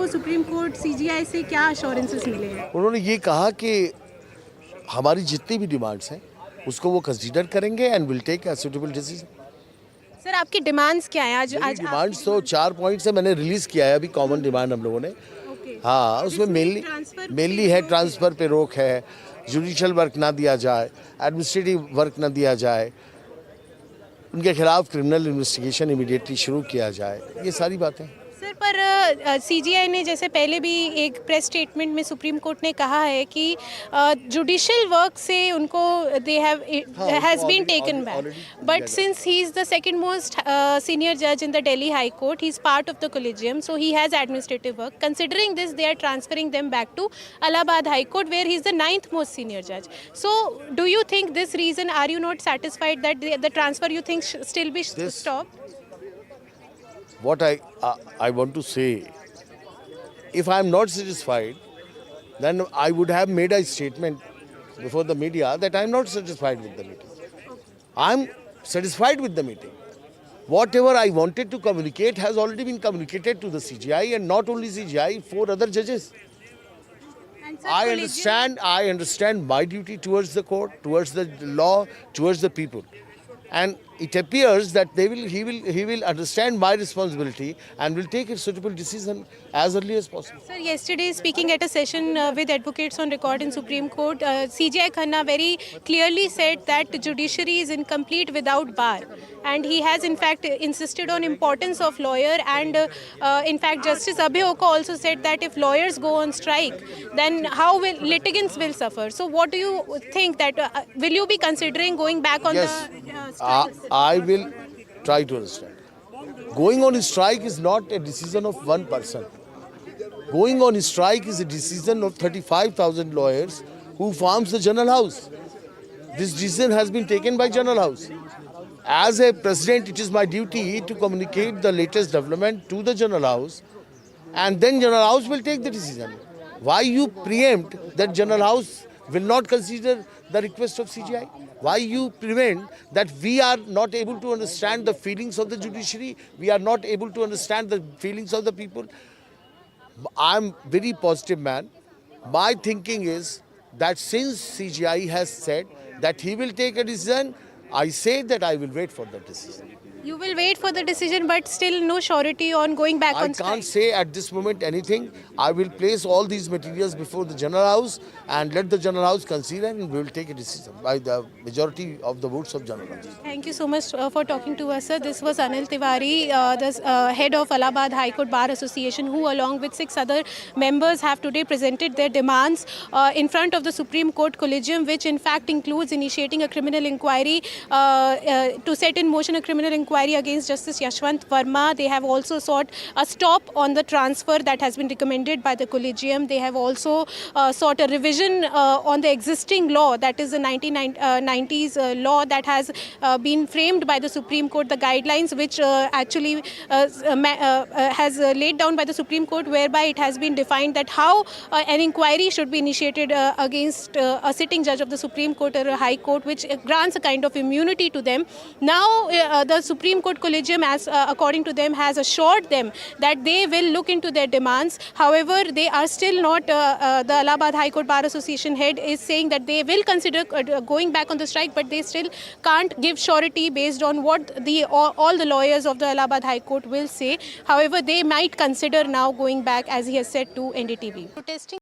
को supreme court CGI से क्या अश्योरेंसेस मिले हैं? उन्होंने ये कहा कि हमारी जितनी भी डिमांड्स हैं उसको वो कंसीडर करेंगे and will take a suitable decision. Sir आपकी डिमांड्स क्या है आज? डिमांड्स तो 4 पॉइंट से मैंने रिलीज किया है अभी, कॉमन डिमांड हम लोगों ने। हाँ, उसमें मेनली है ट्रांसफर पे रोक है, जुडिशियल वर्क ना दिया जाए, एडमिनिस्ट्रेटिव वर्क ना दिया जाए, उनके खिलाफ क्रिमिनल इन्वेस्टिगेशन इमीडिएटली शुरू किया जाए, ये सारी बातें। सर पर सीजीआई ने जैसे पहले भी एक प्रेस स्टेटमेंट में सुप्रीम कोर्ट ने कहा है कि जुडिशियल वर्क से उनको they has been taken back, but since he is the second most senior जज in the Delhi high court, he is part of the collegium, so he has administrative work. Considering this, they are transferring them back to Allahabad High Court, where he is the 9th most senior judge. So do you think this reason, are you not satisfied that the transfer you think still be stopped? What I want to say, if I am not satisfied, then I would have made a statement before the media that I am not satisfied with the meeting. I am satisfied with the meeting. Whatever I wanted to communicate has already been communicated to the CGI, and not only CGI, 4 other judges. I understand my duty towards the court, towards the law, towards the people. And it appears that he will understand my responsibility and will take a suitable decision as early as possible. Sir, yesterday speaking at a session with advocates on record in Supreme Court, CJI Khanna very clearly said that judiciary is incomplete without bar, and he has in fact insisted on importance of lawyer, and in fact Justice Abhay Oka also said that if lawyers go on strike, then how will litigants will suffer. So what do you think, that will you be considering going back on Yes. the strikes? I will try to understand. Going on strike is not a decision of one person. Going on strike is a decision of 35,000 lawyers who forms the General House. This decision has been taken by General House. As a president, it is my duty to communicate the latest development to the General House, and then General House will take the decision. Why you preempt that General House will not consider the request of CGI? Why you prevent that we are not able to understand the feelings of the judiciary? We are not able to understand the feelings of the people? I am very positive man. My thinking is that since CGI has said that he will take a decision, I say that I will wait for the decision. You will wait for the decision, but still no surety on going back on strike. I can't say at this moment anything. I will place all these materials before the General House and let the General House consider, and we will take a decision by the majority of the votes of General House. Thank you so much for talking to us, sir. This was Anil Tiwari, the head of Allahabad High Court Bar Association, who along with 6 other members have today presented their demands in front of the Supreme Court Collegium, which in fact includes initiating a criminal inquiry to set in motion a criminal inquiry against Justice Yashwant Verma. They have also sought a stop on the transfer that has been recommended by the Collegium. They have also sought a revision on the existing law, that is the 1990s law that has been framed by the Supreme Court, the guidelines which actually has laid down by the Supreme Court, whereby it has been defined that how an inquiry should be initiated against a sitting judge of the Supreme Court or a High Court, which grants a kind of immunity to them. Now the Supreme Court Collegium, as according to them, has assured them that they will look into their demands. However, they are still not, the Allahabad High Court Bar Association head is saying that they will consider going back on the strike, but they still can't give surety based on what all the lawyers of the Allahabad High Court will say. However, they might consider now going back, as he has said to NDTV. Protesting